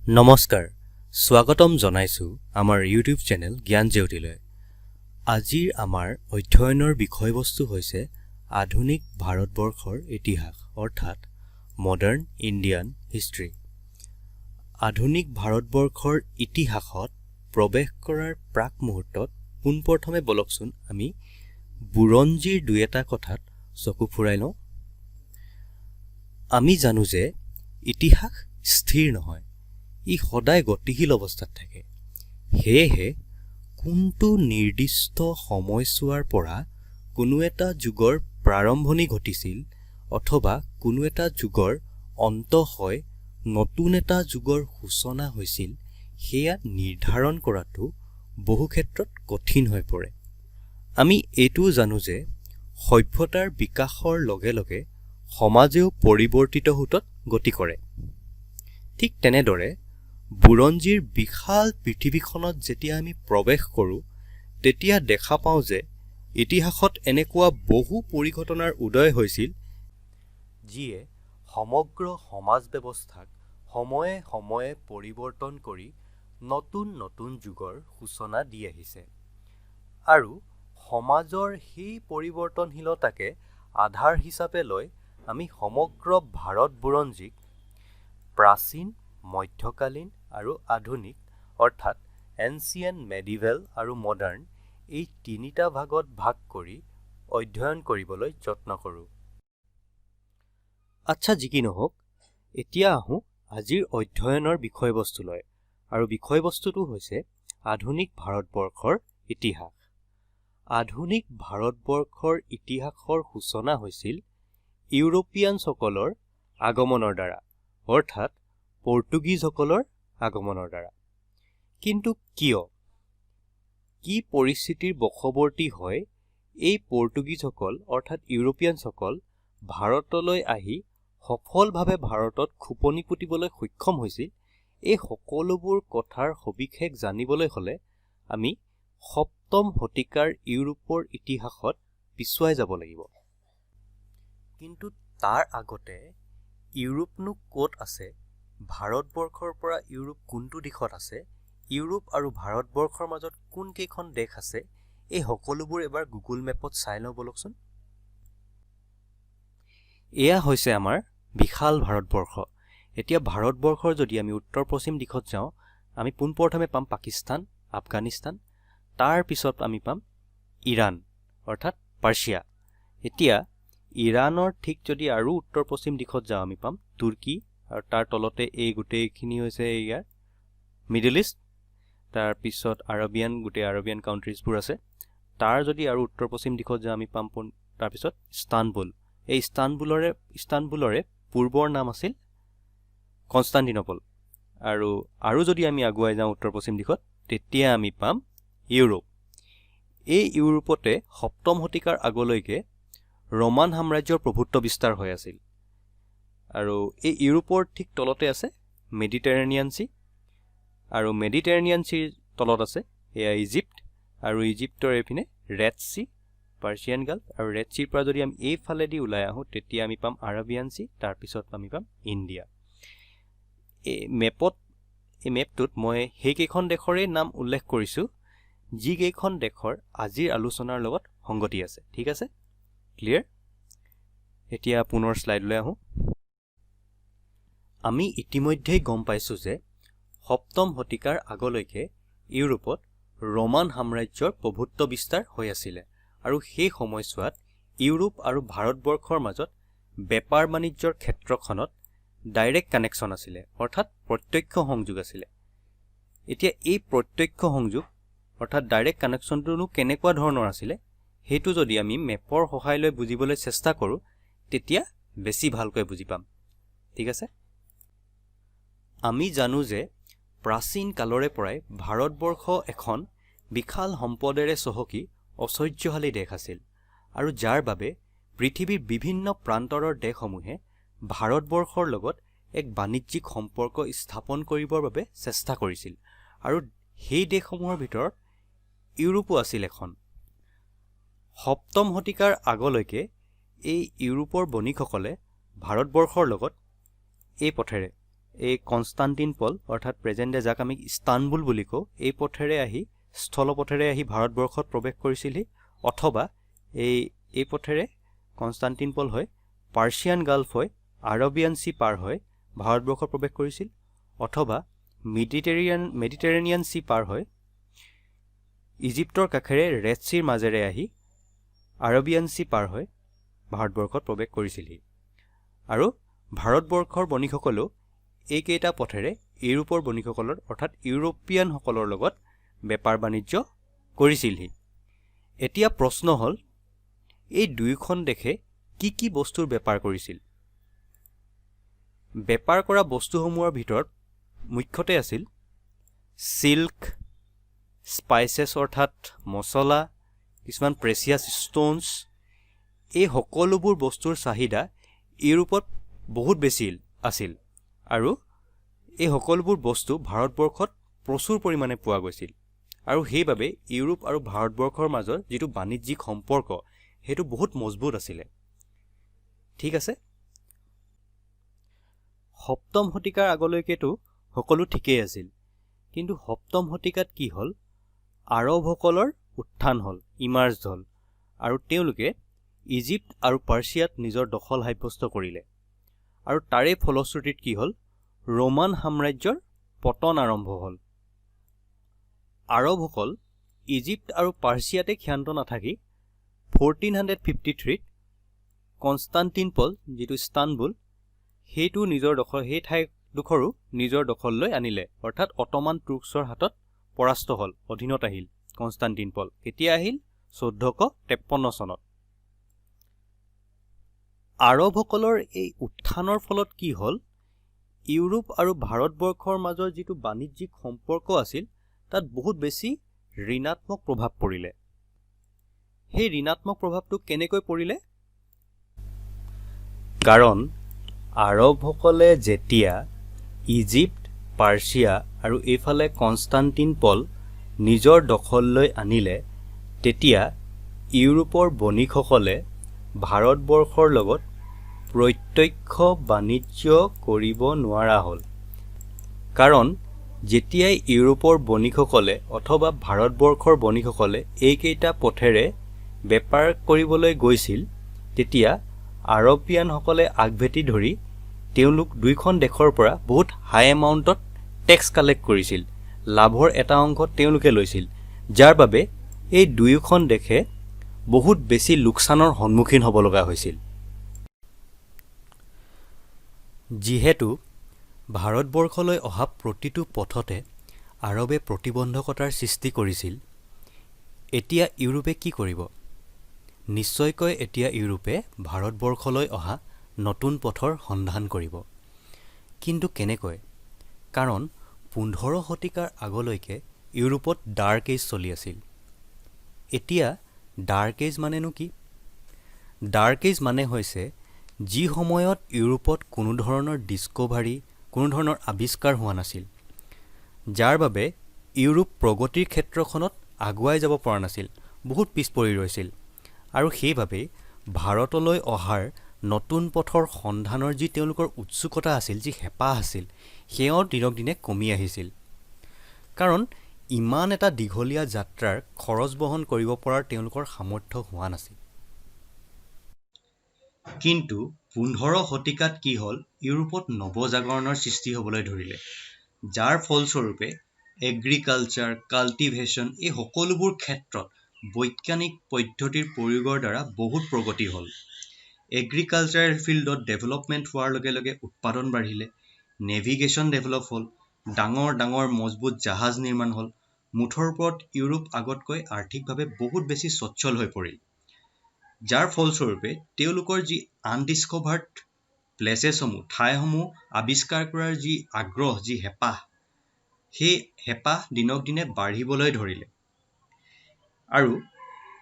নমস্কাৰ স্বাগতম জনাইছো আমাৰ ইউটিউব চেনেল জ্ঞান জ্যোতিলৈ আজিৰ আমাৰ অধ্যয়নৰ বিষয়বস্তু হৈছে আধুনিক ভাৰতবৰ্ষৰ ইতিহাস অৰ্থাৎ মডাৰ্ন ইণ্ডিয়ান হিষ্ট্ৰী আধুনিক ভাৰতবৰ্ষৰ ইতিহাসত প্ৰৱেশ কৰাৰ প্ৰাক মুহূৰ্তত পোনপ্ৰথমে বলকচোন আমি বুৰঞ্জীৰ দুই এটা কথাত চকু ফুৰাই লওঁ আমি জানো যে ইতিহাস স্থিৰ নহয় ই সদায় গতিশীল অৱস্থাত থাকে হেহে কোনটো নিৰ্দিষ্ট সময়ছোৱাৰ পৰা কোনো এটা যুগৰ প্ৰাৰম্ভণি ঘটিছিল অথবা কোনো এটা যুগৰ অন্ত হয় নতুন এটা যুগৰ সূচনা হৈছিল হেয়া নিৰ্ধাৰণ কৰাটো বহু ক্ষেত্ৰত কঠিন হৈ পৰে আমি এইটো জানো যে সভ্যতাৰ বিকাশৰ লগে লগে সমাজেও পৰিৱৰ্তিত হোতত গতি কৰে ঠিক তেনেদৰে বুৰঞ্জীৰ বিশাল পৃথিৱীখনত যেতিয়া আমি প্ৰৱেশ কৰোঁ তেতিয়া দেখা পাওঁ যে ইতিহাসত এনেকুৱা বহু পৰিঘটনাৰ উদয় হৈছিল যিয়ে সমগ্ৰ সমাজ ব্যৱস্থাক সময়ে সময়ে পৰিৱৰ্তন কৰি নতুন নতুন যুগৰ সূচনা দি আহিছে আৰু সমাজৰ সেই পৰিৱৰ্তনশীলতাকে আধাৰ হিচাপে লৈ আমি সমগ্ৰ ভাৰত বুৰঞ্জীক প্ৰাচীন মধ্যকালীন আৰু আধুনিক অৰ্থাৎ এনচিয়েণ্ট মেডিভেল আৰু মডাৰ্ণ এই তিনিটা ভাগত ভাগ কৰি অধ্যয়ন কৰিবলৈ যত্ন কৰোঁ আচ্ছা যি কি নহওক এতিয়া আহোঁ আজিৰ অধ্যয়নৰ বিষয়বস্তুলৈ আৰু বিষয়বস্তুটো হৈছে আধুনিক ভাৰতবৰ্ষৰ ইতিহাস আধুনিক ভাৰতবৰ্ষৰ ইতিহাসৰ সূচনা হৈছিল ইউৰোপিয়ানসকলৰ আগমনৰ দ্বাৰা অৰ্থাৎ পৰ্তুগীজসকলৰ আগমনৰ দ্বাৰা কিন্তু কিয় কি পৰিস্থিতিৰ বশৱৰ্তী হয় এই পৰ্তুগীজসকল অৰ্থাৎ ইউৰোপিয়ানসকল ভাৰতলৈ আহি সফলভাৱে ভাৰতত খোপনি পুতিবলৈ সক্ষম হৈছিল এই সকলোবোৰ কথাৰ সবিশেষ জানিবলৈ হ'লে আমি সপ্তম শতিকাৰ ইউৰোপৰ ইতিহাসত পিছুৱাই যাব লাগিব কিন্তু তাৰ আগতে ইউৰোপনো ক'ত আছে ভাৰতবৰ্ষৰ পৰা ইউৰোপ কোনটো দিশত আছে ইউৰোপ আৰু ভাৰতবৰ্ষৰ মাজত কোন কেইখন দেশ আছে এই সকলোবোৰ এবাৰ গুগল মেপত চাই লওঁ বলকচোন এয়া হৈছে আমাৰ বিশাল ভাৰতবৰ্ষ এতিয়া ভাৰতবৰ্ষৰ যদি আমি উত্তৰ পশ্চিম দিশত যাওঁ আমি পোনপ্ৰথমে পাম পাকিস্তান আফগানিস্তান তাৰ পিছত আমি পাম ইৰাণ অৰ্থাৎ পাৰ্চিয়া এতিয়া ইৰাণৰ ঠিক যদি আৰু উত্তৰ পশ্চিম দিশত যাওঁ আমি পাম তুৰ্কী আৰু তাৰ তলতে এই গোটেইখিনি হৈছে ইয়াৰ মিডল ইষ্ট তাৰ পিছত গোটেই আৰবিয়ান কাউণ্ট্ৰিজবোৰ আছে তাৰ যদি আৰু উত্তৰ পশ্চিম দিশত যাওঁ আমি পাম তাৰ পিছত ইস্তানবুল এই ইস্তানবুলৰে পূৰ্বৰ নাম আছিল কনষ্টাণ্টিনোপল আৰু যদি আমি আগুৱাই যাওঁ উত্তৰ পশ্চিম দিশত তেতিয়া আমি পাম ইউৰোপ এই ইউৰোপতে সপ্তম শতিকাৰ আগলৈকে ৰোমান সাম্ৰাজ্যৰ প্ৰভুত্ব বিস্তাৰ হৈ আছিল আৰু এই ইউৰোপৰ ঠিক তলতে আছে মেডিটেৰেনিয়ান চি আৰু মেডিটেৰেনিয়ান চিৰ তলত আছে এয়া ইজিপ্ট আৰু ইজিপ্টৰ এইপিনে ৰেড চি পাৰ্চিয়ান গাল্ফ আৰু ৰেড চিৰ পৰা যদি আমি এইফালেদি ওলাই আহোঁ তেতিয়া আমি পাম আৰবিয়ান চি তাৰপিছত আমি পাম ইণ্ডিয়া এই মেপটোত মই সেইকেইখন দেশৰে নাম উল্লেখ কৰিছোঁ যিকেইখন দেশৰ আজিৰ আলোচনাৰ লগত সংগতি আছে ঠিক আছে ক্লিয়াৰ এতিয়া পুনৰ শ্লাইডলৈ আহোঁ আমি ইতিমধ্যেই গম পাইছোঁ যে সপ্তম শতিকাৰ আগলৈকে ইউৰোপত ৰোমান সাম্ৰাজ্যৰ প্ৰভুত্ব বিস্তাৰ হৈ আছিলে আৰু সেই সময়ছোৱাত ইউৰোপ আৰু ভাৰতবৰ্ষৰ মাজত বেপাৰ বাণিজ্যৰ ক্ষেত্ৰখনত ডাইৰেক্ট কানেকশ্যন আছিলে অৰ্থাৎ প্ৰত্যক্ষ সংযোগ আছিলে এতিয়া এই প্ৰত্যক্ষ সংযোগ অৰ্থাৎ ডাইৰেক্ট কানেকশ্যনটোনো কেনেকুৱা ধৰণৰ আছিলে সেইটো যদি আমি মেপৰ সহায় লৈ বুজিবলৈ চেষ্টা কৰোঁ তেতিয়া বেছি ভালকৈ বুজি পাম ঠিক আছে আমি জানো যে প্ৰাচীন কালৰে পৰাই ভাৰতবৰ্ষ এখন বিশাল সম্পদেৰে চহকী ঐশ্বৰ্যশালী দেশ আছিল আৰু যাৰ বাবে পৃথিৱীৰ বিভিন্ন প্ৰান্তৰৰ দেশসমূহে ভাৰতবৰ্ষৰ লগত এক বাণিজ্যিক সম্পৰ্ক স্থাপন কৰিবৰ বাবে চেষ্টা কৰিছিল আৰু সেই দেশসমূহৰ ভিতৰত ইউৰোপো আছিল এখন সপ্তম শতিকাৰ আগলৈকে এই ইউৰোপৰ বণিকসকলে ভাৰতবৰ্ষৰ লগত এই পথেৰে এই কনষ্টাণ্টিনপল অৰ্থাৎ প্ৰেজেণ্ট ডে যাক আমি ইস্তানবুল বুলি কওঁ, এই পথেৰে আহি স্থলপথেৰে আহি ভাৰতবৰ্ষত প্ৰৱেশ কৰিছিলহি, অথবা এই পথেৰে কনষ্টাণ্টিনপল হৈ পাৰ্চিয়ান গাল্ফ হৈ আৰবিয়ান চি পাৰ হৈ ভাৰতবৰ্ষত প্ৰৱেশ কৰিছিল, অথবা মেডিটেৰেনিয়ান চি পাৰ হৈ ইজিপ্তৰ কাষেৰে ৰেড চিৰ মাজেৰে আহি আৰবিয়ান চি পাৰ হৈ ভাৰতবৰ্ষত প্ৰৱেশ কৰিছিলহি। আৰু ভাৰতবৰ্ষৰ বণিকসকলেও এইকেইটা পথেৰে ইউৰোপৰ বণিকসকলৰ অৰ্থাৎ ইউৰোপিয়ানসকলৰ লগত বেপাৰ বাণিজ্য কৰিছিলহি। এতিয়া প্ৰশ্ন হ'ল, এই দুয়োখন দেশে কি কি বস্তুৰ বেপাৰ কৰিছিল? বেপাৰ কৰা বস্তুসমূহৰ ভিতৰত মুখ্যতে আছিল চিল্ক, স্পাইচেছ অৰ্থাৎ মছলা, কিছুমান প্ৰেচিয়াছ ষ্ট'নছ। এই সকলোবোৰ বস্তুৰ চাহিদা ইউৰোপত বহুত বেছি আছিল আৰু এই সকলোবোৰ বস্তু ভাৰতবৰ্ষত প্ৰচুৰ পৰিমাণে পোৱা গৈছিল। আৰু সেইবাবে ইউৰোপ আৰু ভাৰতবৰ্ষৰ মাজৰ যিটো বাণিজ্যিক সম্পৰ্ক সেইটো বহুত মজবুত আছিলে। ঠিক আছে, সপ্তম শতিকাৰ আগলৈকেতো সকলো ঠিকেই আছিল, কিন্তু সপ্তম শতিকাত কি হ'ল, আৰবসকলৰ উত্থান হ'ল, ইমাৰ্জ হ'ল, আৰু তেওঁলোকে ইজিপ্ত আৰু পাৰ্চিয়াত নিজৰ দখল সাব্যস্ত কৰিলে। আৰু তাৰে ফলশ্ৰুতিত কি হ'ল, ৰোমান সাম্ৰাজ্যৰ পতন আৰম্ভ হ'ল। আৰবসকল ইজিপ্ত আৰু পাৰ্চিয়াতে ক্ষান্ত নাথাকি 1453ত কনষ্টাণ্টিনপল যিটো ইস্তানবুল সেইটো সেই ঠাইডোখৰো নিজৰ দখললৈ আনিলে, অৰ্থাৎ অটোমান তুৰ্কছৰ হাতত পৰাস্ত হ'ল, অধীনত আহিল কনষ্টাণ্টিনপল। কেতিয়া আহিল? 1453 চনত। আৰবসকলৰ এই উত্থানৰ ফলত কি হ'ল, ইউৰোপ আৰু ভাৰতবৰ্ষৰ মাজৰ যিটো বাণিজ্যিক সম্পৰ্ক আছিল তাত বহুত বেছি ঋণাত্মক প্ৰভাৱ পৰিলে। সেই ঋণাত্মক প্ৰভাৱটো কেনেকৈ পৰিলে? কাৰণ আৰবসকলে যেতিয়া ইজিপ্ত, পাৰ্চিয়া আৰু এইফালে কনষ্টাণ্টিনপল নিজৰ দখললৈ আনিলে, তেতিয়া ইউৰোপৰ বণিকসকলে ভাৰতবৰ্ষৰ লগত প্ৰত্যক্ষ বাণিজ্য কৰিব নোৱাৰা হ'ল। কাৰণ যেতিয়াই ইউৰোপৰ বণিকসকলে অথবা ভাৰতবৰ্ষৰ বণিকসকলে এইকেইটা পথেৰে বেপাৰ কৰিবলৈ গৈছিল, তেতিয়া আৰবিয়ানসকলে আগভেটি ধৰি তেওঁলোক দুইখন দেশৰ পৰা বহুত হাই এমাউণ্টত টেক্স কালেক্ট কৰিছিল, লাভৰ এটা অংশ তেওঁলোকে লৈছিল, যাৰ বাবে এই দুয়োখন দেশে বহুত বেছি লোকচানৰ সন্মুখীন হ'ব লগা হৈছিল। যিহেতু ভাৰতবৰ্ষলৈ অহা প্ৰতিটো পথতে আৰবে প্ৰতিবন্ধকতাৰ সৃষ্টি কৰিছিল, এতিয়া ইউৰোপে কি কৰিব? নিশ্চয়কৈ এতিয়া ইউৰোপে ভাৰতবৰ্ষলৈ অহা নতুন পথৰ সন্ধান কৰিব। কিন্তু কেনেকৈ? কাৰণ 15 শতিকাৰ আগলৈকে ইউৰোপত ডাৰ্ক এজ চলি আছিল। এতিয়া ডাৰ্ক এজ মানেনো কি? ডাৰ্ক এজ মানে হৈছে যি সময়ত ইউৰোপত কোনো ধৰণৰ ডিস্কভাৰী, কোনো ধৰণৰ আৱিষ্কাৰ হোৱা নাছিল, যাৰ বাবে ইউৰোপ প্ৰগতিৰ ক্ষেত্ৰখনত আগুৱাই যাব পৰা নাছিল, বহুত পিছ পৰি ৰৈছিল। আৰু সেইবাবে ভাৰতলৈ অহাৰ নতুন পথৰ সন্ধানৰ যি তেওঁলোকৰ উৎসুকতা আছিল, যি হেঁপাহ আছিল, সেয়াও দিনক দিনে কমি আহিছিল। কাৰণ ইমান এটা দীঘলীয়া যাত্ৰাৰ খৰচ বহন কৰিব পৰাৰ তেওঁলোকৰ সামৰ্থ্য হোৱা নাছিল। কিন্তু 15 শতিকাত কি হ'ল, ইউৰোপত নৱজাগৰণৰ সৃষ্টি হ'বলৈ ধৰিলে, যাৰ ফলস্বৰূপে এগ্ৰিকালচাৰ, কাল্টিভেশ্যন এই সকলোবোৰ ক্ষেত্ৰত বৈজ্ঞানিক পদ্ধতিৰ প্ৰয়োগৰ দ্বাৰা বহুত প্ৰগতি হ'ল। এগ্ৰিকালচাৰেল ফিল্ডত ডেভেলপমেণ্ট হোৱাৰ লগে লগে উৎপাদন বাঢ়িলে, নেভিগেশ্যন ডেভেলপ হ'ল, ডাঙৰ ডাঙৰ মজবুত জাহাজ নিৰ্মাণ হ'ল, মুঠৰ ওপৰত ইউৰোপ আগতকৈ আৰ্থিকভাৱে বহুত বেছি সচ্ছল হৈ পৰিল। যাৰ ফলস্বৰূপে তেওঁলোকৰ যি আনডিস্কভাৰ্ড প্লেচেছসমূহ, ঠাইসমূহ আৱিষ্কাৰ কৰাৰ যি আগ্ৰহ, যি হেঁপাহ, সেই হেঁপাহ দিনক দিনে বাঢ়িবলৈ ধৰিলে। আৰু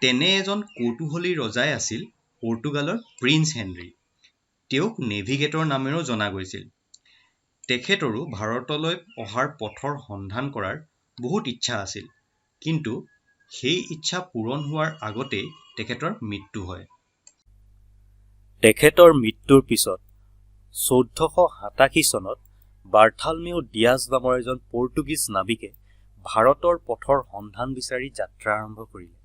তেনে এজন কৌতূহলী ৰজাই আছিল পৰ্তুগালৰ প্ৰিন্স হেনৰী। তেওঁক নেভিগেটৰ নামেৰেও জনা গৈছিল। তেখেতৰো ভাৰতলৈ অহাৰ পথৰ সন্ধান কৰাৰ বহুত ইচ্ছা আছিল, কিন্তু সেই ইচ্ছা পূৰণ হোৱাৰ আগতেই তেখেতৰ মৃত্যু হয়। তেখেতৰ মৃত্যুৰ পিছত 1487 চনত বাৰ্থালমেও ডিয়াজ নামৰ এজন পৰ্তুগীজ নাবিকে ভাৰতৰ পথৰ সন্ধান বিচাৰি যাত্ৰা আৰম্ভ কৰিলে।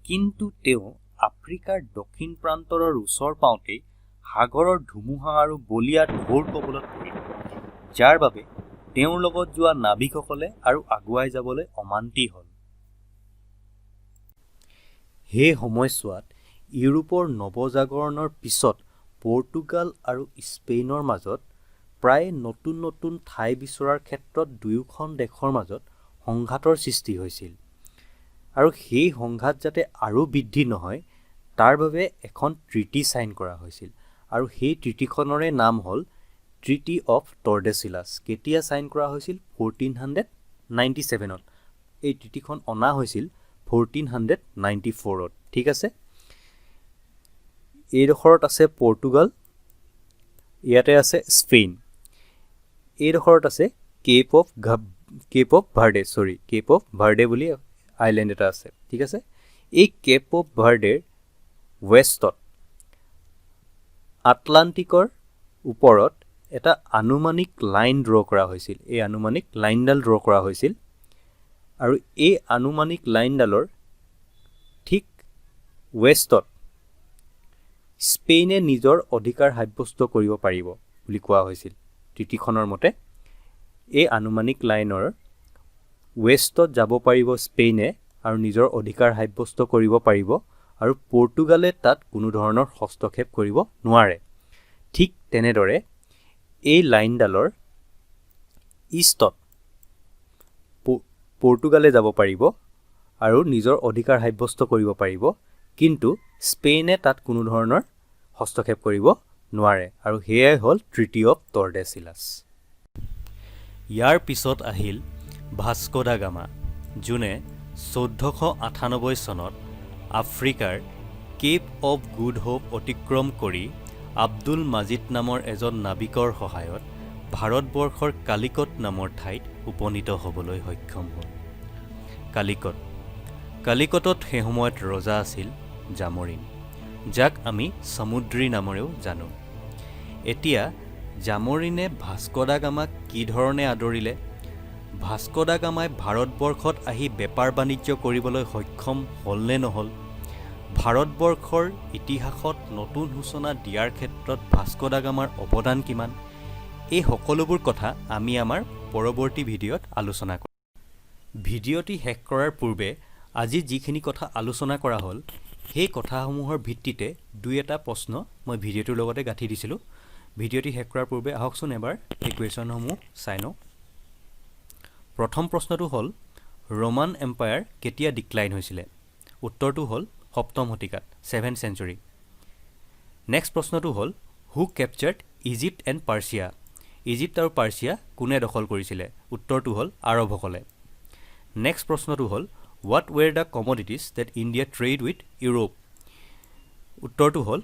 কিন্তু তেওঁ আফ্ৰিকাৰ দক্ষিণ প্ৰান্তৰৰ ওচৰ পাওঁতেই সাগৰৰ ধুমুহা আৰু বলীয়া ঢৌৰ কবলত পৰিল, যাৰ বাবে তেওঁৰ লগত যোৱা নাবিকসকলে আৰু আগুৱাই যাবলৈ অমান্তি হ'ল। সেই সময়ছোৱাত ইউৰোপৰ নৱজাগৰণৰ পিছত পৰ্তুগাল আৰু স্পেইনৰ মাজত প্ৰায় নতুন নতুন ঠাই বিচৰাৰ ক্ষেত্ৰত দুয়োখন দেশৰ মাজত সংঘাতৰ সৃষ্টি হৈছিল, আৰু সেই সংঘাত যাতে আৰু বৃদ্ধি নহয় তাৰ বাবে এখন ট্ৰিটি ছাইন কৰা হৈছিল, আৰু সেই ট্ৰিটিখনৰে নাম হ'ল ট্ৰিটি অফ টৰ্ডেছিলাছ। কেতিয়া ছাইন কৰা হৈছিল? 1497ত। এই ট্ৰিটিখন অনা হৈছিল 1494ত। ঠিক আছে, এইডোখৰত আছে পৰ্তুগাল, ইয়াতে আছে স্পেইন, এইডোখৰত আছে কেপ অফ ভাৰ্ডে বুলি আইলেণ্ড এটা আছে। ঠিক আছে, এই কেপ অফ ভাৰ্ডেৰ ৱেষ্টত আটলাণ্টিকৰ ওপৰত এটা আনুমানিক লাইন ড্ৰ কৰা হৈছিল। এই আনুমানিক লাইনডাল ড্ৰ কৰা হৈছিল, আৰু এই আনুমানিক লাইনডালৰ ঠিক ৱেষ্টত স্পেইনে নিজৰ অধিকাৰ সাব্যস্ত কৰিব পাৰিব বুলি কোৱা হৈছিল। ট্ৰিটিখনৰ মতে এই আনুমানিক লাইনৰ ৱেষ্টত যাব পাৰিব স্পেইনে আৰু নিজৰ অধিকাৰ সাব্যস্ত কৰিব পাৰিব, আৰু পৰ্তুগালে তাত কোনো ধৰণৰ হস্তক্ষেপ কৰিব নোৱাৰে। ঠিক তেনেদৰে এই লাইনডালৰ ইষ্টত পৰ্তুগালে যাব পাৰিব আৰু নিজৰ অধিকাৰ সাব্যস্ত কৰিব পাৰিব, কিন্তু স্পেইনে তাত কোনো ধৰণৰ হস্তক্ষেপ কৰিব নোৱাৰে, আৰু সেয়াই হ'ল ট্ৰিটি অফ টৰ্ডেছিলাছ। ইয়াৰ পিছত আহিল ভাস্কো দা গামা, যোনে 1498 চনত আফ্ৰিকাৰ কেপ অফ গুড হোপ অতিক্ৰম কৰি আব্দুল মাজিদ নামৰ এজন নাবিকৰ সহায়ত ভাৰতবৰ্ষৰ কালিকট নামৰ ঠাইত উপনীত হ'বলৈ সক্ষম হ'ল। কালিকটত সেই সময়ত ৰজা আছিল জামৰিন, যাক আমি সমুদ্ৰী নামেৰেও জানো। এতিয়া জামৰিনে ভাস্কো দা গামাক কি ধৰণে আদৰিলে? ভাস্কো দা গামাই ভাৰতবৰ্ষত আহি বেপাৰ বাণিজ্য কৰিবলৈ সক্ষম হ'ল নে নহ'ল? ভাৰতবৰ্ষৰ ইতিহাসত নতুন সূচনা দিয়াৰ ক্ষেত্ৰত ভাস্কো দা গামাৰ অৱদান কিমান? এই সকলোবোৰ কথা আমি আমাৰ পৰৱৰ্তী ভিডিঅ'ত আলোচনা কৰিম। ভিডিঅ'টি শেষ কৰাৰ পূৰ্বে আজি যিখিনি কথা আলোচনা কৰা হ'ল সেই কথাসমূহৰ ভিত্তিতে দুই এটা প্ৰশ্ন মই ভিডিঅ'টোৰ লগতে গাঁঠি দিছিলোঁ। ভিডিঅ'টি শেষ কৰাৰ পূৰ্বে আহকচোন এবাৰ এই কুৱেশ্যনসমূহ চাই লওঁ। প্ৰথম প্ৰশ্নটো হ'ল ৰোমান এম্পায়াৰ কেতিয়া ডিক্লাইন হৈছিলে? উত্তৰটো হ'ল 7ম শতিকাত, 7th century। নেক্সট প্ৰশ্নটো হ'ল who captured Egypt and Persia? Egypt আৰু পাৰ্চিয়া কোনে দখল কৰিছিলে? উত্তৰটো হ'ল আৰবসকলে। নেক্সট প্ৰশ্নটো হ'ল what were the commodities that India trade with Europe? উত্তৰটো হ'ল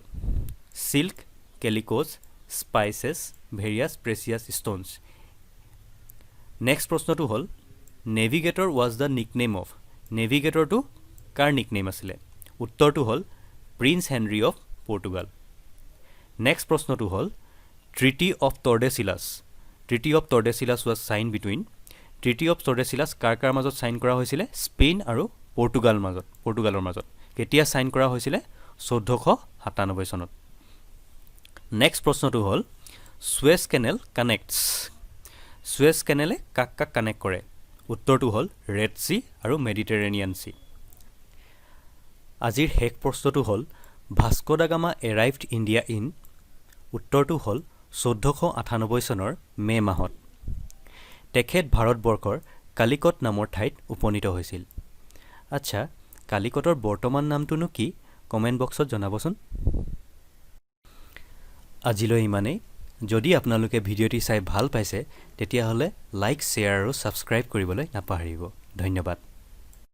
silk, calicoes, spices, various precious stones. Next প্ৰশ্নটো হ'ল navigator was the nickname of? নেভিগেটৰটো কাৰ নিকনেম আছিলে? উত্তৰটো হ'ল Prince Henry of Portugal. Next প্ৰশ্নটো হ'ল treaty of Tordesillas. Treaty of Tordesillas was signed between? Treaty of টৰ্ডেছিলাছ কাৰ মাজত চাইন কৰা হৈছিলে? স্পেইন আৰু পৰ্তুগালৰ মাজত। কেতিয়া চাইন কৰা হৈছিলে? 1497 চনত। নেক্সট প্ৰশ্নটো হ'ল সুৱেজ কেনেল কানেক্টছ? সুৱেজ কেনেলে কাক কানেক্ট কৰে? উত্তৰটো হ'ল ৰেড চি আৰু মেডিটেৰেনিয়ান চি। আজিৰ শেষ প্ৰশ্নটো হ'ল Vasco da Gama arrived India in? উত্তৰটো হ'ল 1498 চনৰ মে' মাহত। তেখেত ভাৰতবৰ্ষৰ কালিকট নামৰ ঠাইত উপনীত হৈছিল। আচ্ছা, কালিকটৰ বৰ্তমান নামটোনো কি? কমেণ্ট বক্সত জনাবচোন। আজিলৈ ইমানেই। যদি আপোনালোকে ভিডিঅ'টি চাই ভাল পাইছে তেতিয়াহ'লে লাইক, শ্বেয়াৰ আৰু ছাবস্ক্ৰাইব কৰিবলৈ নাপাহৰিব। ধন্যবাদ।